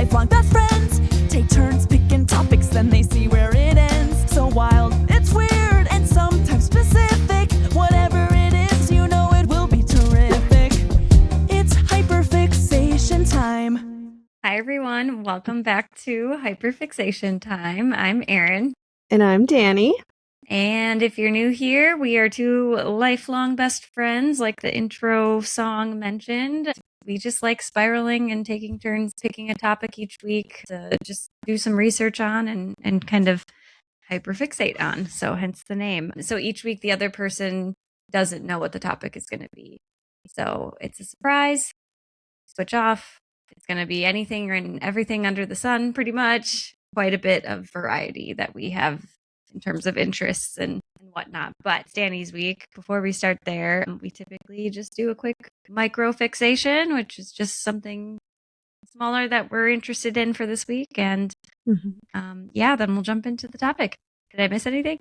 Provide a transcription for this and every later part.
lifelong best friends. Take turns picking topics, then they see where it ends. So wild, it's weird, and sometimes specific. Whatever it is, you know it will be terrific. It's hyperfixation time. Hi, everyone. Welcome back to Hyperfixation Time. I'm Erin. And I'm Danny. And if you're new here, we are two lifelong best friends, like the intro song mentioned. We just like spiraling and taking turns picking a topic each week to just do some research on and kind of hyperfixate on. So hence the name. So each week the other person doesn't know what the topic is going to be. So it's a surprise. Switch off. It's going to be anything and everything under the sun, pretty much. Quite a bit of variety that we have in terms of interests and whatnot. But it's Danny's week. Before we start there, we typically just do a quick micro fixation, which is just something smaller that we're interested in for this week. And then we'll jump into the topic. Did I miss anything?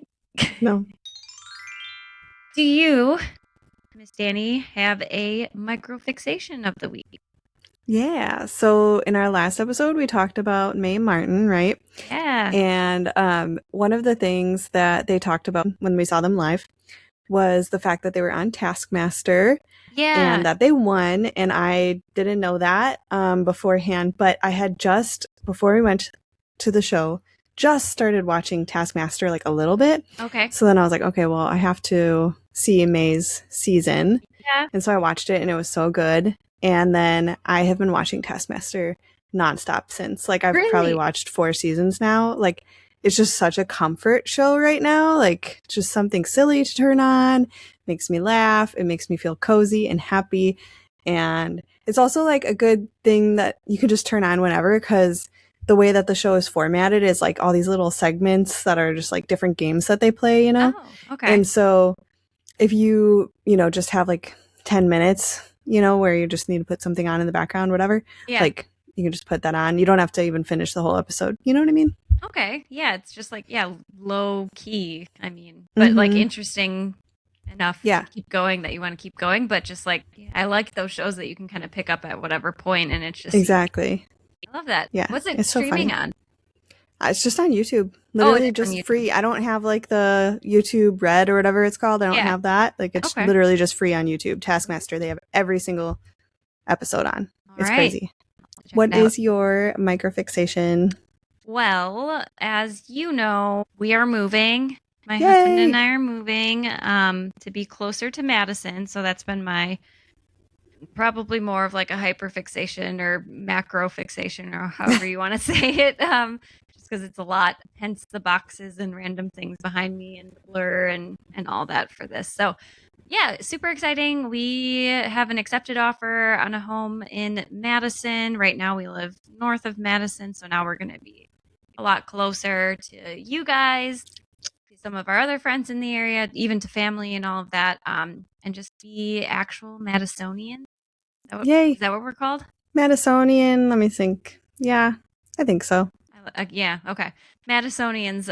No. Do you, Miss Danny, have a micro fixation of the week? Yeah. So in our last episode, we talked about Mae and Martin, right? Yeah. And one of the things that they talked about when we saw them live was the fact that they were on Taskmaster. Yeah. And that they won. And I didn't know that beforehand. But I had just, before we went to the show, just started watching Taskmaster like a little bit. Okay. So then I was like, okay, well, I have to see Mae's season. Yeah. And so I watched it and it was so good. And then I have been watching Taskmaster nonstop since. Like, I've probably watched 4 seasons now. Like, it's just such a comfort show right now. Like, just something silly to turn on. Makes me laugh. It makes me feel cozy and happy. And it's also, like, a good thing that you can just turn on whenever, because the way that the show is formatted is, like, all these little segments that are just, like, different games that they play, you know? Oh, okay. And so if you just have, like, 10 minutes... where you just need to put something on in the background, whatever. Yeah. Like, you can just put that on. You don't have to even finish the whole episode. You know what I mean? Okay. Yeah. It's just like, low key. I mean, but like interesting enough to keep going that you want to keep going. But just like, I like those shows that you can kind of pick up at whatever point and it's just. Exactly. I love that. Yeah. What's it it's streaming so on? It's just on YouTube. Literally just free. I don't have like the YouTube Red or whatever it's called. I don't have that. Like, it's literally just free on YouTube. Taskmaster. They have every single episode on. It's crazy. What is your microfixation? Well, as you know, we are moving. My Yay! husband and I are moving to be closer to Madison. So that's been my probably more of like a hyperfixation or macro fixation or however you want to say it. Because it's a lot, hence the boxes and random things behind me and blur and all that for this. So yeah, super exciting. We have an accepted offer on a home in Madison. Right now we live north of Madison, so now we're going to be a lot closer to you guys, to some of our other friends in the area, even to family and all of that, and just be actual Madisonian. Yay. Is that what we're called? Madisonian. Let me think. Yeah, I think so. Yeah. Okay. Madisonians,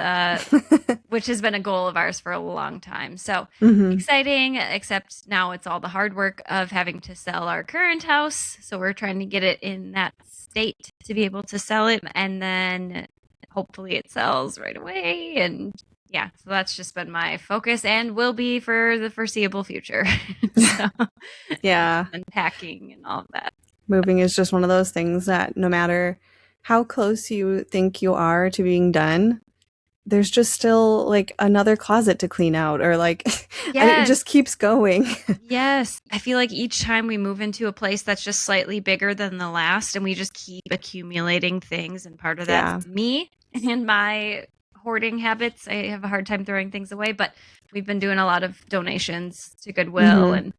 which has been a goal of ours for a long time. So exciting, except now it's all the hard work of having to sell our current house. So we're trying to get it in that state to be able to sell it. And then hopefully it sells right away. And yeah, so that's just been my focus and will be for the foreseeable future. Yeah. Unpacking and all of that. Moving is just one of those things that no matter how close you think you are to being done, there's just still like another closet to clean out or like it just keeps going. Yes. I feel like each time we move into a place that's just slightly bigger than the last and we just keep accumulating things. And part of that's me and my hoarding habits. I have a hard time throwing things away, but we've been doing a lot of donations to Goodwill and,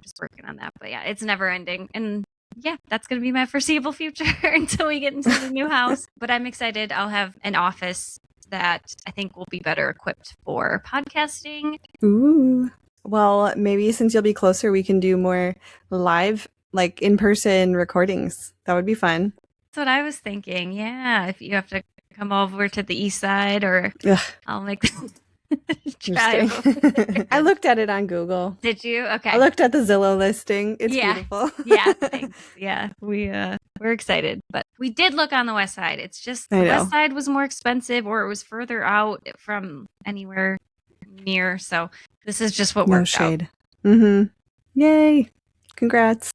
just working on that. But yeah, it's never ending. And yeah, that's going to be my foreseeable future until we get into the new house. But I'm excited. I'll have an office that I think will be better equipped for podcasting. Ooh. Well, maybe since you'll be closer, we can do more live, like in-person recordings. That would be fun. That's what I was thinking. Yeah, if you have to come over to the east side or I'll make I looked at it on Google. Did you? Okay. I looked at the Zillow listing. It's beautiful. Yeah, thanks. Yeah, we're excited, but We did look on the west side. It's just I the know. west side was more expensive, or it was further out from anywhere near. So this is just what No worked out. shade. Mm-hmm. Yay. Congrats.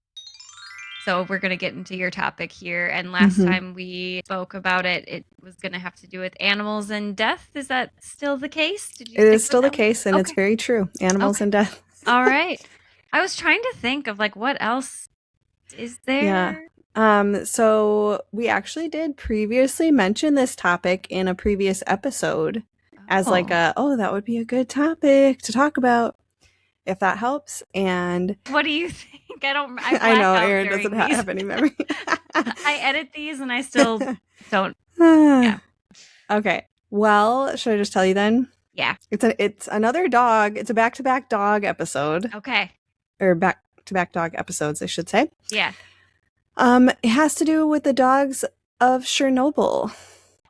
So we're going to get into your topic here. And last Mhm. time we spoke about it, it was going to have to do with animals and death. Is that still the case? Did you It stick is still with the that one? case, and it's Okay. very true. Animals Okay. and death. All right. I was trying to think of like what else is there? Yeah. So we actually did previously mention this topic in a previous episode as like that would be a good topic to talk about, if that helps. And What do you think? I I know black out Erin during doesn't these. have any memory. I edit these and I still don't. Yeah. Okay. Well, should I just tell you then? Yeah. It's another dog. It's a back-to-back dog episode. Okay. Or back-to-back dog episodes, I should say. Yeah. It has to do with the dogs of Chernobyl.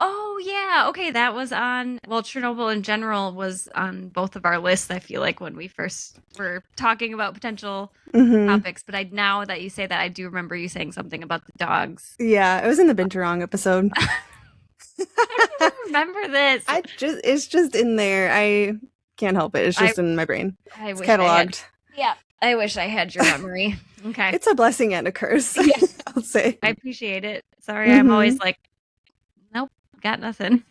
Oh, yeah. Okay. That was on, well, Chernobyl in general was on both of our lists, I feel like, when we first were talking about potential topics. But now that you say that, I do remember you saying something about the dogs. Yeah, it was in the Binturong episode. I don't remember this. It's just in there. I can't help it. It's just in my brain. It's cataloged. I wish I had your memory. Okay. It's a blessing and a curse. Yes. I'll say. I appreciate it. Sorry, I'm always like, nope, got nothing.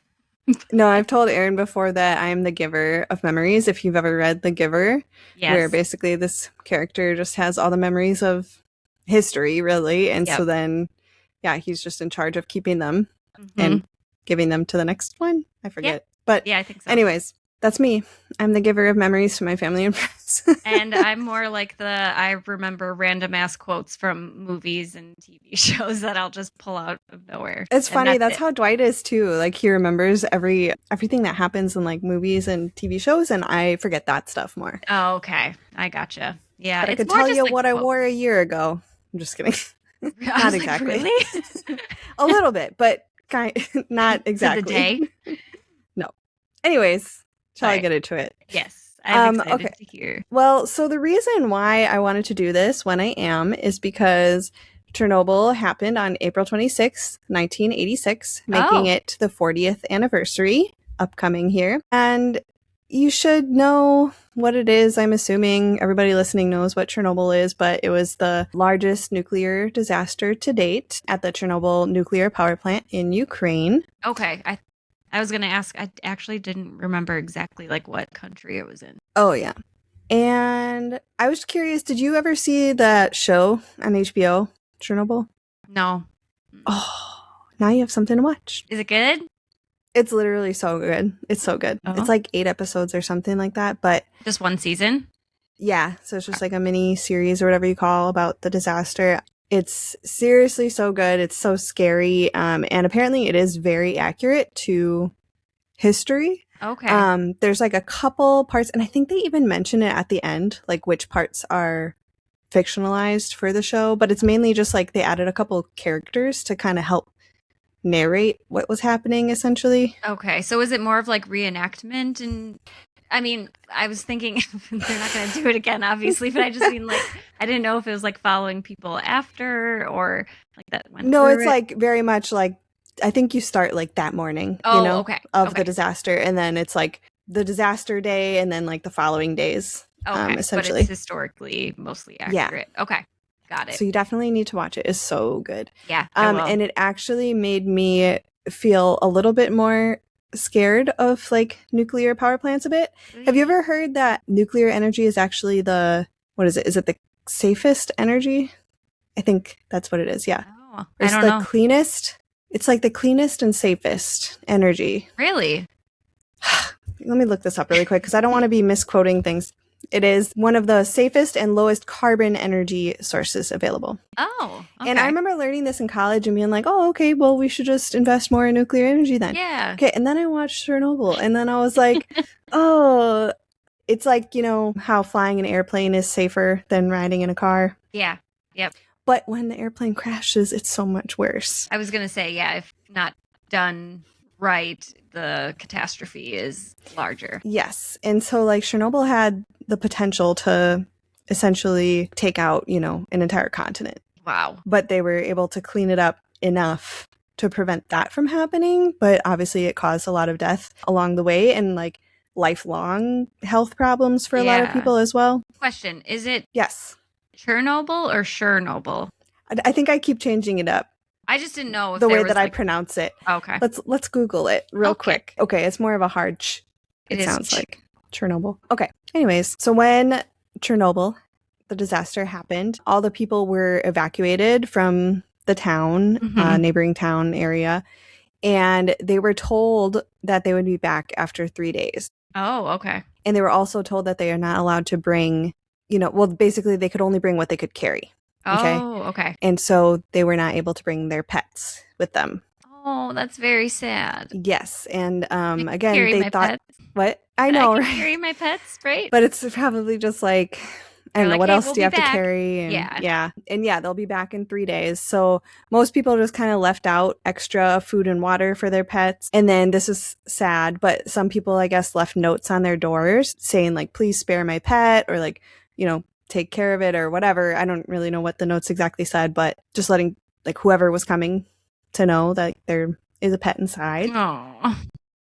No, I've told Erin before that I'm the giver of memories. If you've ever read The Giver, where basically this character just has all the memories of history, really. And so then, he's just in charge of keeping them and giving them to the next one. I forget. But yeah, I think so. Anyways, that's me. I'm the giver of memories to my family and friends. And I'm more like I remember random ass quotes from movies and TV shows that I'll just pull out of nowhere. It's funny. That's how Dwight is too. Like he remembers everything that happens in like movies and TV shows, and I forget that stuff more. Oh, okay. I gotcha. Yeah. But I could tell you what I wore a year ago. I'm just kidding. Not exactly. Like, really? A little bit, but not exactly. To the day? No. Anyways, shall I get into it? Yes. I'm excited to hear. Well, so the reason why I wanted to do this when I am is because Chernobyl happened on April 26, 1986, making it the 40th anniversary upcoming here. And you should know what it is. I'm assuming everybody listening knows what Chernobyl is, but it was the largest nuclear disaster to date at the Chernobyl nuclear power plant in Ukraine. Okay. I was going to ask, I actually didn't remember exactly like what country it was in. Oh, yeah. And I was curious, did you ever see that show on HBO, Chernobyl? No. Oh, now you have something to watch. Is it good? It's literally so good. It's so good. It's like 8 episodes or something like that, but... Just one season? Yeah, so it's just like a mini series or whatever you call about the disaster. It's seriously so good. It's so scary. And apparently it is very accurate to history. Okay. There's like a couple parts, and I think they even mention it at the end, like which parts are fictionalized for the show, but it's mainly just like they added a couple characters to kind of help narrate what was happening, essentially. Okay. So is it more of like reenactment? And I mean, I was thinking they're not going to do it again, obviously, but I just mean like, I didn't know if it was like following people after or like that went No, through it's it. like very much like, I think you start like that morning, of the disaster. And then it's like the disaster day and then like the following days, essentially. But it's historically mostly accurate. Yeah. Okay. Got it. So you definitely need to watch it. It's so good. Yeah. And it actually made me feel a little bit more scared of like nuclear power plants a bit. Mm-hmm. Have you ever heard that nuclear energy is actually what is it? Is it the safest energy? I think that's what it is. Yeah. Oh, it's I don't know. Cleanest. It's like the cleanest and safest energy. Really? Let me look this up really quick because I don't want to be misquoting things. It is one of the safest and lowest carbon energy sources available. Oh, okay. And I remember learning this in college and being like, oh, okay, well, we should just invest more in nuclear energy then. Yeah. Okay, and then I watched Chernobyl, and then I was like, oh, it's like, you know, how flying an airplane is safer than riding in a car. Yeah. Yep. But when the airplane crashes, it's so much worse. I was going to say, yeah, if not done right, the catastrophe is larger. Yes. And so like Chernobyl had the potential to essentially take out, you know, an entire continent. Wow. But they were able to clean it up enough to prevent that from happening, but obviously it caused a lot of death along the way and like lifelong health problems for a lot of people as well. Question, is it Yes. Chernobyl or Chernobyl? I think I keep changing it up. I just didn't know if the there way was that I like... pronounce it. Okay. Let's Google it real quick. Okay, it's more of a hard it sounds like Chernobyl. Okay. Anyways, so when Chernobyl, the disaster happened, all the people were evacuated from the town, neighboring town area, and they were told that they would be back after 3 days. Oh, okay. And they were also told that they are not allowed to bring, well, basically they could only bring what they could carry. Okay. Oh, okay. And so they were not able to bring their pets with them. Oh, that's very sad. Yes. And again, carry they my thought, pets. What? I know, I can right? carry my pets, right? But it's probably just like, I don't know, like, what "Hey, else we'll do you have be back." to carry? And, Yeah. And they'll be back in 3 days. So most people just kind of left out extra food and water for their pets. And then this is sad, but some people, I guess, left notes on their doors saying like, please spare my pet, or like, take care of it or whatever. I don't really know what the notes exactly said, but just letting like whoever was coming to know that there is a pet inside. Oh.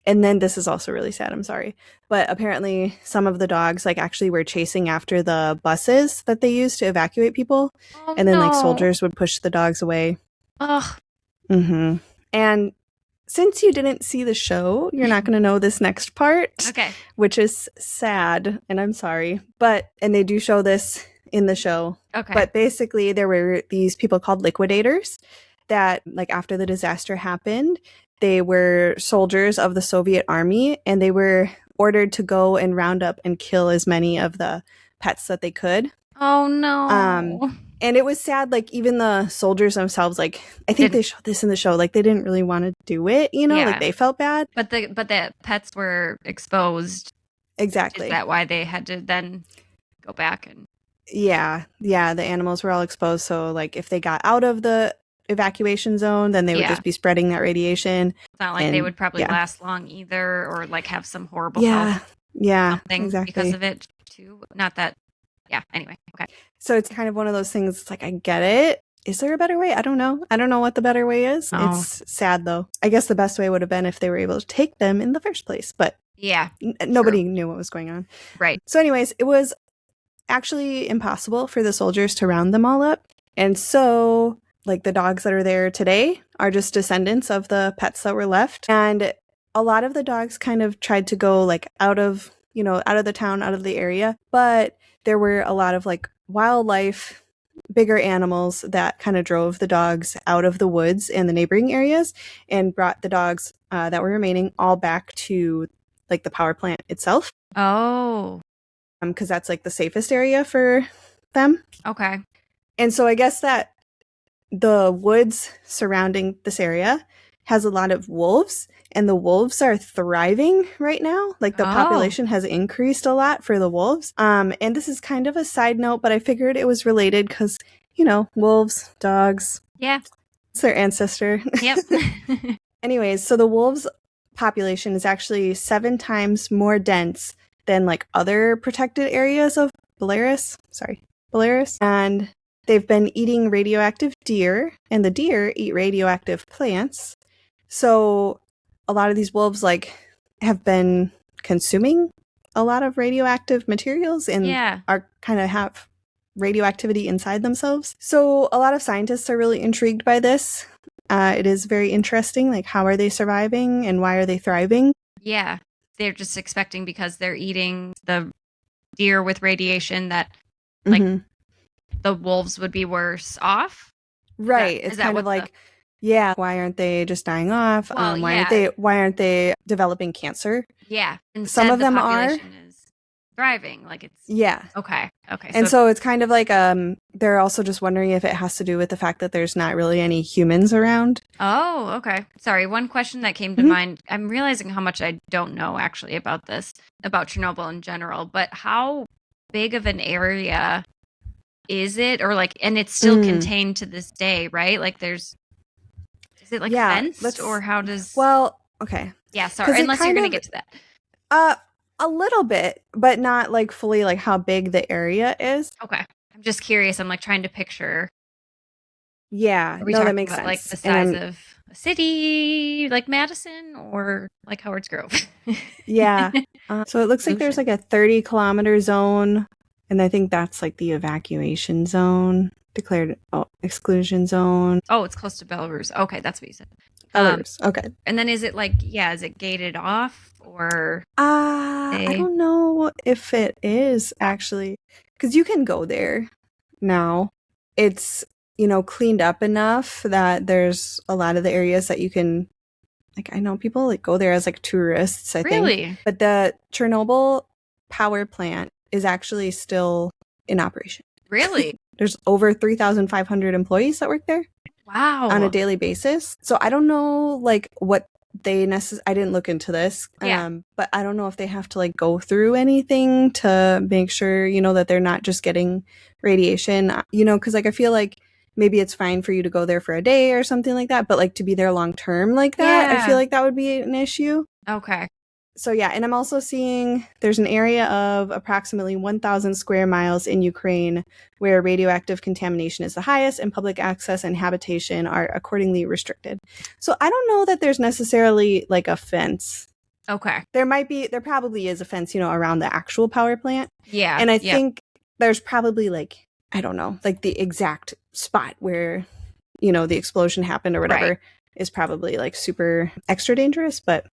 And then this is also really sad, I'm sorry. But apparently some of the dogs like actually were chasing after the buses that they used to evacuate people. Oh, And then like soldiers would push the dogs away. Ugh. And since you didn't see the show, you're not going to know this next part. Okay. Which is sad, and I'm sorry. And they do show this in the show. Okay. But basically there were these people called liquidators that like after the disaster happened, they were soldiers of the Soviet army, and they were ordered to go and round up and kill as many of the pets that they could. Oh, no. And it was sad, like even the soldiers themselves, like I think they showed this in the show, like they didn't really want to do it, like they felt bad. But the pets were exposed. Exactly. Is that why they had to then go back and... Yeah, the animals were all exposed, so like if they got out of the evacuation zone, then they would just be spreading that radiation. It's not like they would probably last long either, or like have some horrible health something because of it too. Not that, anyway, okay. So it's kind of one of those things, it's like, I get it. Is there a better way? I don't know what the better way is. Oh. It's sad though. I guess the best way would have been if they were able to take them in the first place, but nobody knew what was going on. Right. So anyways, it was actually impossible for the soldiers to round them all up. And so like the dogs that are there today are just descendants of the pets that were left. And a lot of the dogs kind of tried to go like out of the town, out of the area. But there were a lot of like wildlife, bigger animals that kind of drove the dogs out of the woods and the neighboring areas and brought the dogs that were remaining all back to like the power plant itself. Oh. Because that's like the safest area for them. Okay. And so I guess that the woods surrounding this area has a lot of wolves, and the wolves are thriving right now. Like the population has increased a lot for the wolves. And this is kind of a side note, but I figured it was related because, wolves, dogs. Yeah. It's their ancestor. Yep. Anyways, so the wolves population is actually 7 times more dense than like other protected areas of Belarus. And they've been eating radioactive deer, and the deer eat radioactive plants. So a lot of these wolves like have been consuming a lot of radioactive materials and are kind of have radioactivity inside themselves. So a lot of scientists are really intrigued by this. It is very interesting, like how are they surviving and why are they thriving? Yeah, they're just expecting because they're eating the deer with radiation that like the wolves would be worse off. Right. It's kind of like, why aren't they just dying off? Well, why aren't they developing cancer? Yeah. Instead, some of them are is thriving. Like it's Okay. And so it's kind of like they're also just wondering if it has to do with the fact that there's not really any humans around. Oh, okay. Sorry, one question that came to mind. I'm realizing how much I don't know actually about Chernobyl in general, but how big of an area is it, or like, and it's still contained to this day, right? Like is it like fenced, or how does? Well, okay. Yeah, sorry. Unless you're going to get to that. A little bit, but not like fully like how big the area is. Okay. I'm just curious. I'm like trying to picture. Yeah, no, that makes sense. Like the size of a city like Madison or like Howard's Grove? Yeah. So it looks like there's like a 30-kilometer zone, and I think that's like the evacuation zone, declared exclusion zone. Oh, it's close to Belarus. Okay, that's what you said. Belarus. Okay. And then is it like, is it gated off or? I don't know if it is actually, because you can go there now. It's, cleaned up enough that there's a lot of the areas that you can, like, I know people like go there as like tourists, I think. But the Chernobyl power plant is actually still in operation. Really? There's over 3,500 employees that work there. Wow. On a daily basis. So I don't know like what they I didn't look into this. But I don't know if they have to like go through anything to make sure, that they're not just getting radiation, because like I feel like maybe it's fine for you to go there for a day or something like that, but like to be there long term like that, I feel like that would be an issue. Okay. So yeah, and I'm also seeing there's an area of approximately 1,000 square miles in Ukraine where radioactive contamination is the highest, and public access and habitation are accordingly restricted. So I don't know that there's necessarily like a fence. Okay. There probably is a fence, around the actual power plant. Yeah. And I think there's probably like, I don't know, like the exact spot where, the explosion happened or whatever is probably like super extra dangerous, but.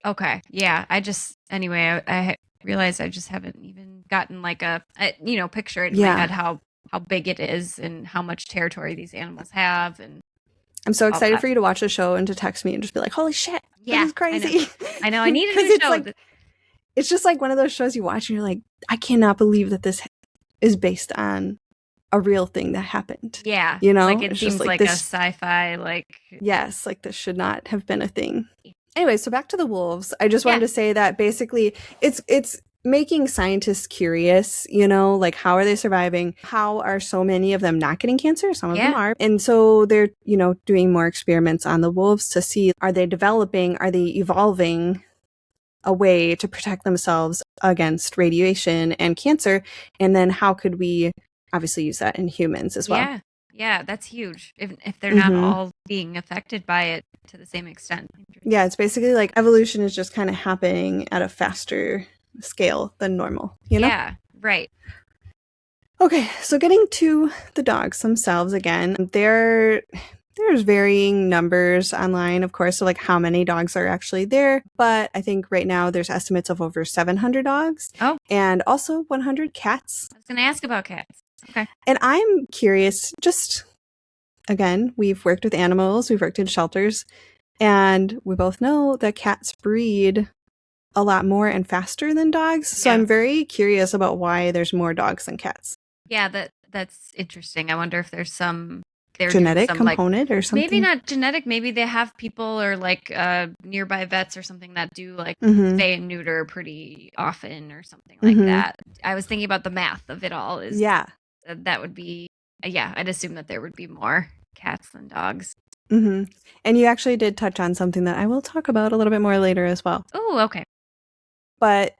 Okay. Yeah. I realized I just haven't even gotten like a picture in my head how big it is and how much territory these animals have. And I'm so excited for you to watch the show and to text me and just be like, holy shit, this is crazy. I know. I need a new show. Like, it's just like one of those shows you watch and you're like, I cannot believe that this is based on a real thing that happened. Yeah. Like it seems like a sci-fi, like. Yes. Like this should not have been a thing. Anyway, so back to the wolves. I just wanted to say that basically it's making scientists curious, like how are they surviving? How are so many of them not getting cancer? Some of them are. And so they're, doing more experiments on the wolves to see, are they evolving a way to protect themselves against radiation and cancer? And then how could we obviously use that in humans as well? Yeah. Yeah, that's huge. If they're not all being affected by it to the same extent. Yeah, it's basically like evolution is just kind of happening at a faster scale than normal, Yeah, right. Okay, so getting to the dogs themselves again, there's varying numbers online, of course, so like how many dogs are actually there. But I think right now there's estimates of over 700 dogs. Oh. And also 100 cats. I was going to ask about cats. Okay. And I'm curious, just again, we've worked with animals, we've worked in shelters, and we both know that cats breed a lot more and faster than dogs. So I'm very curious about why there's more dogs than cats. Yeah, that's interesting. I wonder if there's some genetic component or something. Maybe not genetic. Maybe they have people or like nearby vets or something that do like spay and neuter pretty often or something like that. I was thinking about the math of it all. That would be, I'd assume that there would be more cats than dogs. And you actually did touch on something that I will talk about a little bit more later as well. Oh, okay. But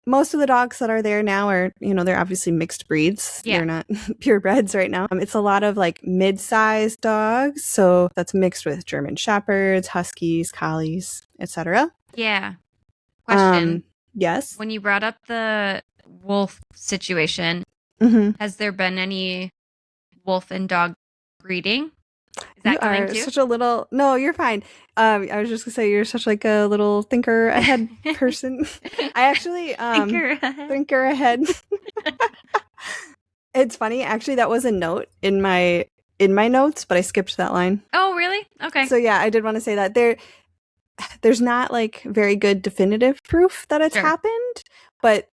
most of the dogs that are there now are, they're obviously mixed breeds. Yeah. They're not purebreds right now. It's a lot of like mid-sized dogs. So that's mixed with German Shepherds, Huskies, Collies, etc. Yeah. Question. Yes. When you brought up the wolf situation, has there been any wolf and dog breeding? Is that coming too? Such a little. No, you're fine. I was just gonna say you're such like a little thinker ahead person. I actually thinker ahead. It's funny. Actually, that was a note in my notes, but I skipped that line. Oh, really? Okay. So yeah, I did want to say that there's not like very good definitive proof that it's happened, but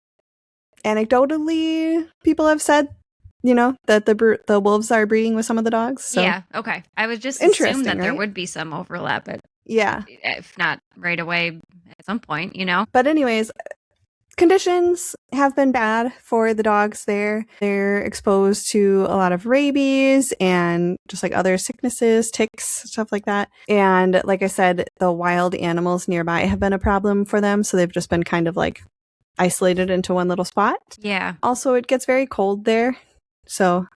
anecdotally, people have said, that the wolves are breeding with some of the dogs. So. Yeah. Okay. I was just assumed that there would be some overlap, but if not right away, at some point, But anyways, conditions have been bad for the dogs there. They're exposed to a lot of rabies and just like other sicknesses, ticks, stuff like that. And like I said, the wild animals nearby have been a problem for them. So they've just been kind of like isolated into one little spot. Yeah. Also, it gets very cold there. So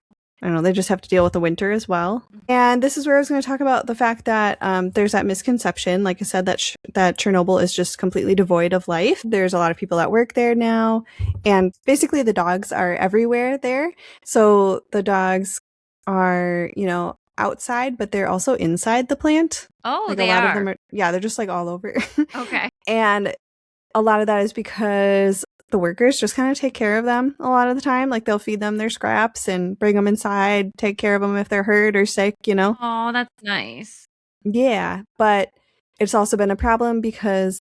I don't know, they just have to deal with the winter as well. And this is where I was going to talk about the fact that there's that misconception, like I said, that that Chernobyl is just completely devoid of life. There's a lot of people that work there now, and basically the dogs are everywhere there. So the dogs are, you know, outside, but they're also inside the plant. Oh, like they a lot are. of them are. Yeah, they're just like all over. Okay. And a lot of that is because the workers just kind of take care of them a lot of the time. Like they'll feed them their scraps and bring them inside, take care of them if they're hurt or sick, you know? Oh, that's nice. Yeah, but it's also been a problem because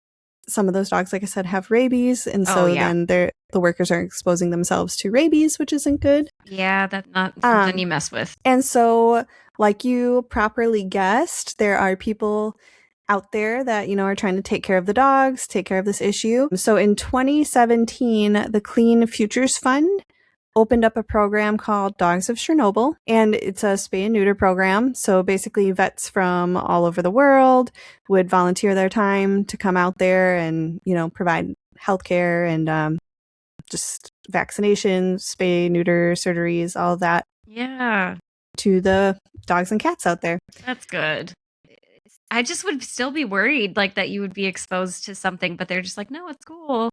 some of those dogs, like I said, have rabies. And so then the workers are exposing themselves to rabies, which isn't good. Yeah, that's not something you mess with. And so, like you properly guessed, there are people out there that, you know, are trying to take care of the dogs, take care of this issue. So in 2017, the Clean Futures Fund opened up a program called Dogs of Chernobyl, and it's a spay and neuter program. So basically vets from all over the world would volunteer their time to come out there and, you know, provide healthcare and just vaccinations, spay, neuter, surgeries, all of that. Yeah. To the dogs and cats out there. That's good. I just would still be worried like that you would be exposed to something, but they're just like, no, it's cool.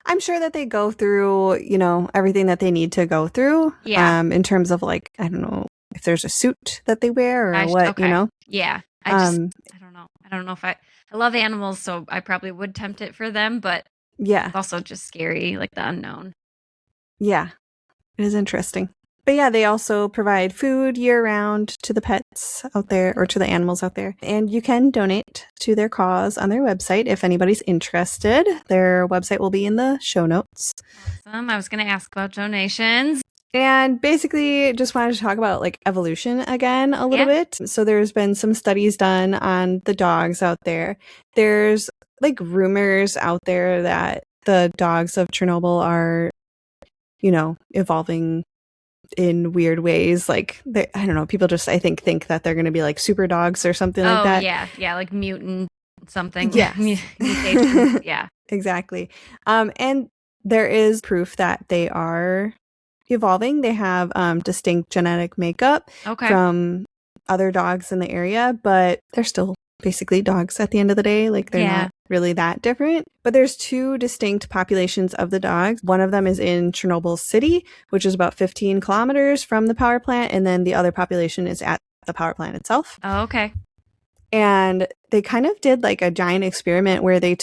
I'm sure that they go through, you know, everything that they need to go through. Yeah. In terms of like, I don't know if there's a suit that they wear or what, okay. you know? Yeah. I don't know. I don't know if I love animals, so I probably would tempt it for them, but yeah, it's also just scary, like the unknown. Yeah. It is interesting. But yeah, they also provide food year-round to the pets out there, or to the animals out there. And you can donate to their cause on their website if anybody's interested. Their website will be in the show notes. Awesome. I was going to ask about donations. And basically just wanted to talk about like evolution again a little bit. So there's been some studies done on the dogs out there. There's like rumors out there that the dogs of Chernobyl are, you know, evolving in weird ways. Like I don't know, people just I think that they're going to be like super dogs or something like that. Yeah, like mutant something. Yeah. Mutations. Yeah. Exactly. And there is proof that they are evolving. They have distinct genetic makeup from other dogs in the area, but they're still basically dogs at the end of the day. Like they're not really that different. But there's two distinct populations of the dogs. One of them is in Chernobyl City, which is about 15 kilometers from the power plant, and then the other population is at the power plant itself. Oh, okay. And they kind of did like a giant experiment where they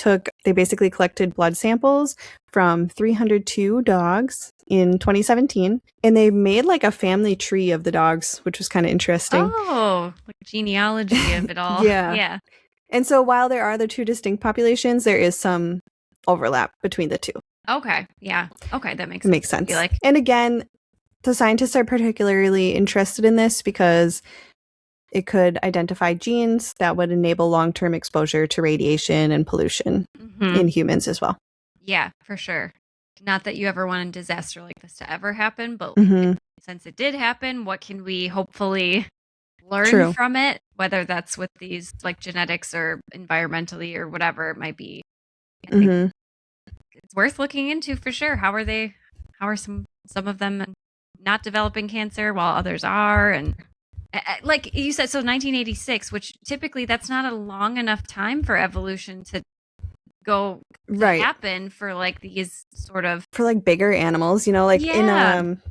basically collected blood samples from 302 dogs in 2017, and they made like a family tree of the dogs, which was kind of interesting. Oh, like genealogy of it all. Yeah. And so while there are the two distinct populations, there is some overlap between the two. Okay. Yeah. Okay. That makes sense. Like. And again, the scientists are particularly interested in this because it could identify genes that would enable long-term exposure to radiation and pollution in humans as well. Yeah, for sure. Not that you ever want a disaster like this to ever happen, but since it did happen, what can we hopefully learn from it? Whether that's with these like genetics or environmentally or whatever it might be. I think it's worth looking into for sure. How are some of them not developing cancer while others are? And like you said, so 1986, which typically that's not a long enough time for evolution to go happen for like these sort of for like bigger animals, you know, like in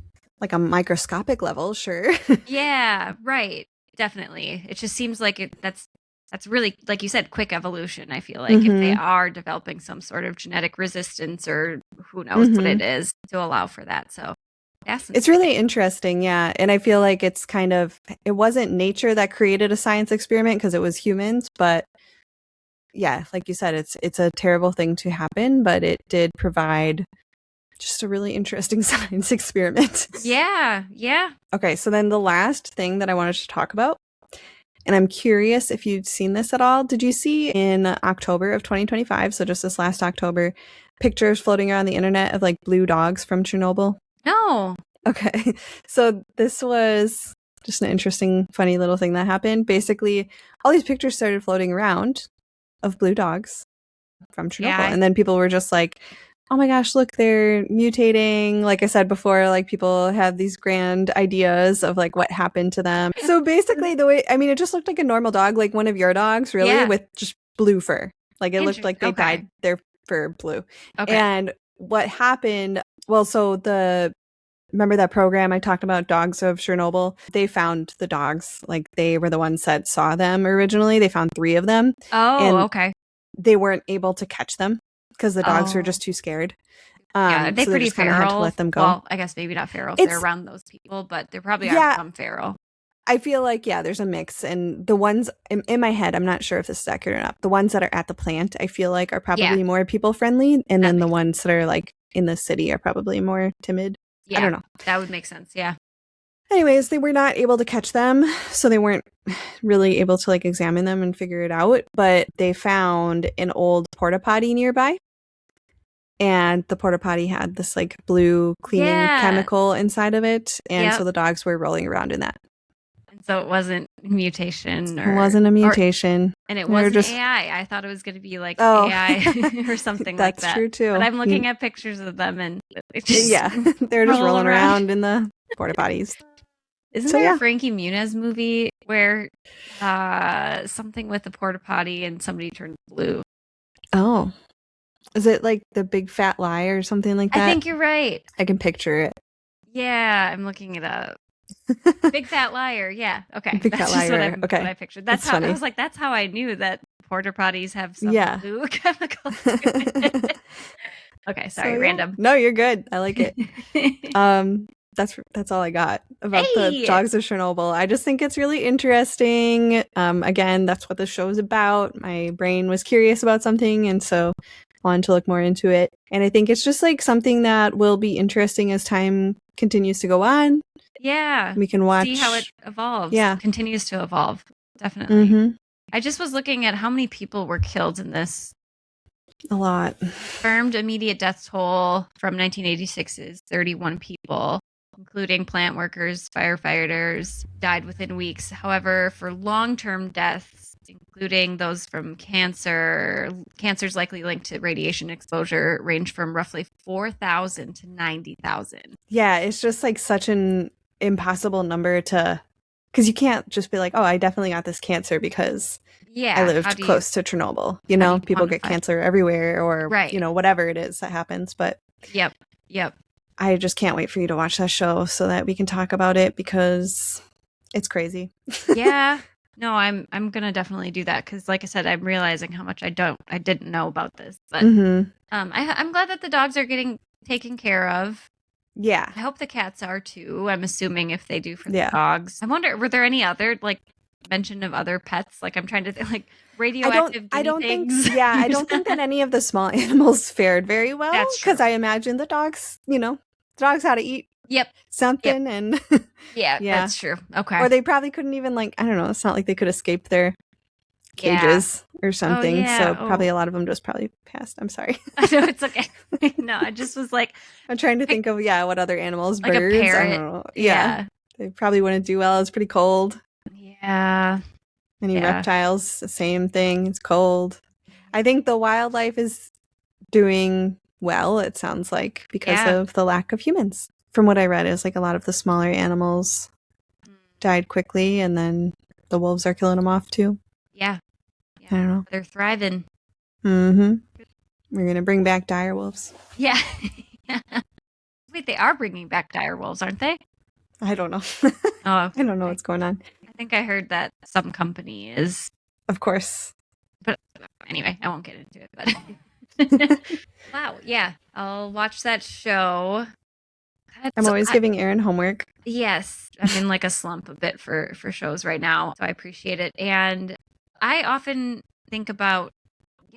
like a microscopic level, sure. Yeah, right. Definitely. It just seems like that's really, like you said, quick evolution. I feel like if they are developing some sort of genetic resistance or who knows what it is to allow for that. So it's really interesting, yeah. And I feel like it's kind of, it wasn't nature that created a science experiment because it was humans, but yeah, like you said, it's a terrible thing to happen, but it did provide just a really interesting science experiment. Yeah. Okay, so then the last thing that I wanted to talk about, and I'm curious if you'd seen this at all. Did you see in October of 2025, so just this last October, pictures floating around the internet of like blue dogs from Chernobyl? No. Okay. So this was just an interesting, funny little thing that happened. Basically, all these pictures started floating around of blue dogs from Chernobyl. And then people were just like, oh my gosh, look, they're mutating. Like I said before, like people have these grand ideas of like what happened to them. So basically it just looked like a normal dog, like one of your dogs, really, with just blue fur. Like it looked like they dyed their fur blue. Okay. And what happened, remember that program I talked about, Dogs of Chernobyl? They found the dogs. Like they were the ones that saw them originally. They found 3 of them. Oh, okay. They weren't able to catch them because the dogs were just too scared. Are they so pretty just kind of feral? had to let them go. Well, I guess maybe not feral if they're around those people, but there probably are some feral. I feel like, there's a mix. And the ones in my head, I'm not sure if this is accurate or not. The ones that are at the plant, I feel like are probably more people friendly. And then the ones that are like in the city are probably more timid. Yeah, I don't know. That would make sense. Yeah. Anyways, they were not able to catch them. So they weren't really able to like examine them and figure it out. But they found an old porta potty nearby. And the porta potty had this like blue cleaning chemical inside of it. And so the dogs were rolling around in that. And so it wasn't mutation. It wasn't a mutation. And it wasn't AI. I thought it was going to be like AI or something like that. That's true too. But I'm looking at pictures of them and they're just rolling around in the porta potties. Isn't there a Frankie Muniz movie where something with the porta potty and somebody turned blue? Oh. Is it like The Big Fat Lie or something like that? I think you're right. I can picture it. Yeah, I'm looking it up. Big Fat Liar. Yeah. Okay. Big That's Fat Liar. What I pictured. That's how funny. I was like, that's how I knew that porta potties have some blue chemicals. Okay. Sorry. Random. No, you're good. I like it. That's all I got about the Dogs of Chernobyl. I just think it's really interesting. Again, that's what the show is about. My brain was curious about something, and so wanted to look more into it. And I think it's just like something that will be interesting as time continues to go on. Yeah. We can watch. See how it evolves. Yeah. Continues to evolve. Definitely. Mm-hmm. I just was looking at how many people were killed in this. A lot. Confirmed immediate death toll from 1986 is 31 people, including plant workers, firefighters, died within weeks. However, for long-term deaths, including those from cancers likely linked to radiation exposure, range from roughly 4,000 to 90,000. Yeah, it's just like such an impossible number to, because you can't just be like, oh, I definitely got this cancer because I lived close to Chernobyl. You know, people get cancer everywhere or, whatever it is that happens. But Yep. I just can't wait for you to watch that show so that we can talk about it because it's crazy. Yeah. No, I'm gonna definitely do that because, like I said, I'm realizing how much I didn't know about this. But I'm glad that the dogs are getting taken care of. Yeah, I hope the cats are too. I'm assuming if they do for the dogs. I wonder, were there any other like mention of other pets? Like I'm trying to think, like radioactive guinea pigs. I don't think that any of the small animals fared very well because I imagine the dogs, dogs had to eat. Something and yeah, that's true. Okay. Or they probably couldn't even I don't know. It's not like they could escape their cages or something. So probably a lot of them just probably passed. I'm sorry. No, it's okay. No, I just was like, I'm trying to think of what other animals, like birds. A parrot. I don't know. Yeah, they probably wouldn't do well. It's pretty cold. Yeah. Any reptiles, the same thing. It's cold. I think the wildlife is doing well. It sounds like because of the lack of humans. From what I read, is like a lot of the smaller animals died quickly, and then the wolves are killing them off too. Yeah. I don't know. They're thriving. Mm-hmm. We're gonna bring back dire wolves. Yeah. Wait, they are bringing back dire wolves, aren't they? I don't know. I don't know what's going on. I think I heard that some company is. Of course. But anyway, I won't get into it. But wow, yeah, I'll watch that show. I'm always giving Erin homework. Yes. I'm in like a slump a bit for shows right now. So I appreciate it. And I often think about,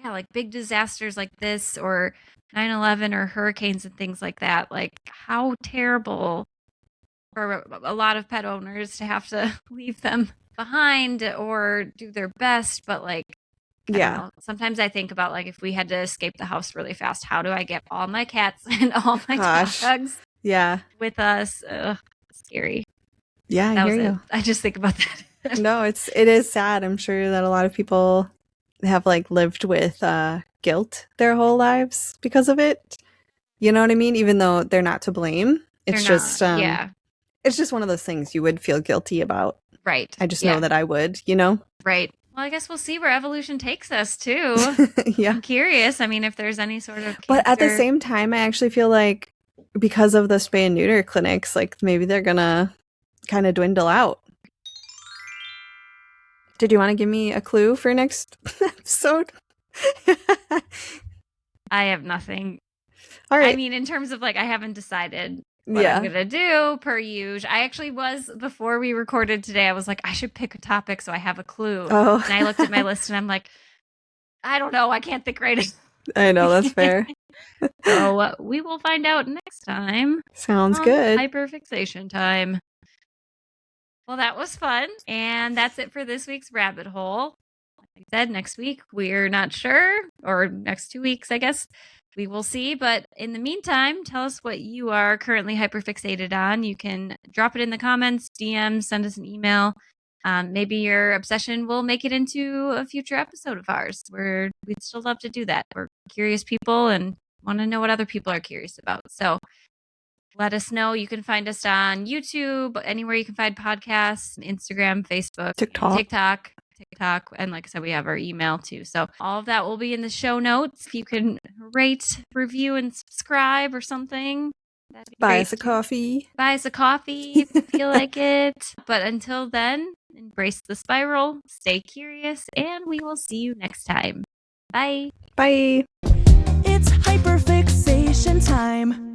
like big disasters like this or 9/11 or hurricanes and things like that. Like how terrible for a lot of pet owners to have to leave them behind or do their best. But like, I don't know. Sometimes I think about like if we had to escape the house really fast, how do I get all my cats and all my dogs? Yeah. With us. Scary. Yeah, I hear you. I just think about that. No, it is sad. I'm sure that a lot of people have like lived with guilt their whole lives because of it. You know what I mean? Even though they're not to blame. It's They're just not, yeah. It's just one of those things you would feel guilty about. Right. I just know that I would, you know? Right. Well, I guess we'll see where evolution takes us too. Yeah. I'm curious. I mean, if there's any sort of cancer. But at the same time, I actually feel like because of the spay and neuter clinics, like maybe they're gonna kind of dwindle out. Did you want to give me a clue for next episode? I have nothing. All right. I mean, in terms of like, I haven't decided what I'm going to do per usual. I actually was, before we recorded today, I was like, I should pick a topic so I have a clue. Oh. And I looked at my list and I'm like, I don't know. I can't think right. I know, that's fair. So we will find out next time. Sounds good. Hyperfixation time. Well, that was fun. And that's it for this week's rabbit hole. Like I said, next week, we're not sure, or next 2 weeks, I guess. We will see. But in the meantime, tell us what you are currently hyperfixated on. You can drop it in the comments, DM, send us an email. Maybe your obsession will make it into a future episode of ours. We'd still love to do that. We're curious people and want to know what other people are curious about. So let us know. You can find us on YouTube, anywhere you can find podcasts, Instagram, Facebook, TikTok. And like I said, we have our email too. So all of that will be in the show notes. If you can rate, review, and subscribe or something. Buy us a coffee. Buy us a coffee if you feel like it. But until then, embrace the spiral, stay curious, and we will see you next time. Bye. Bye. It's hyperfixation time.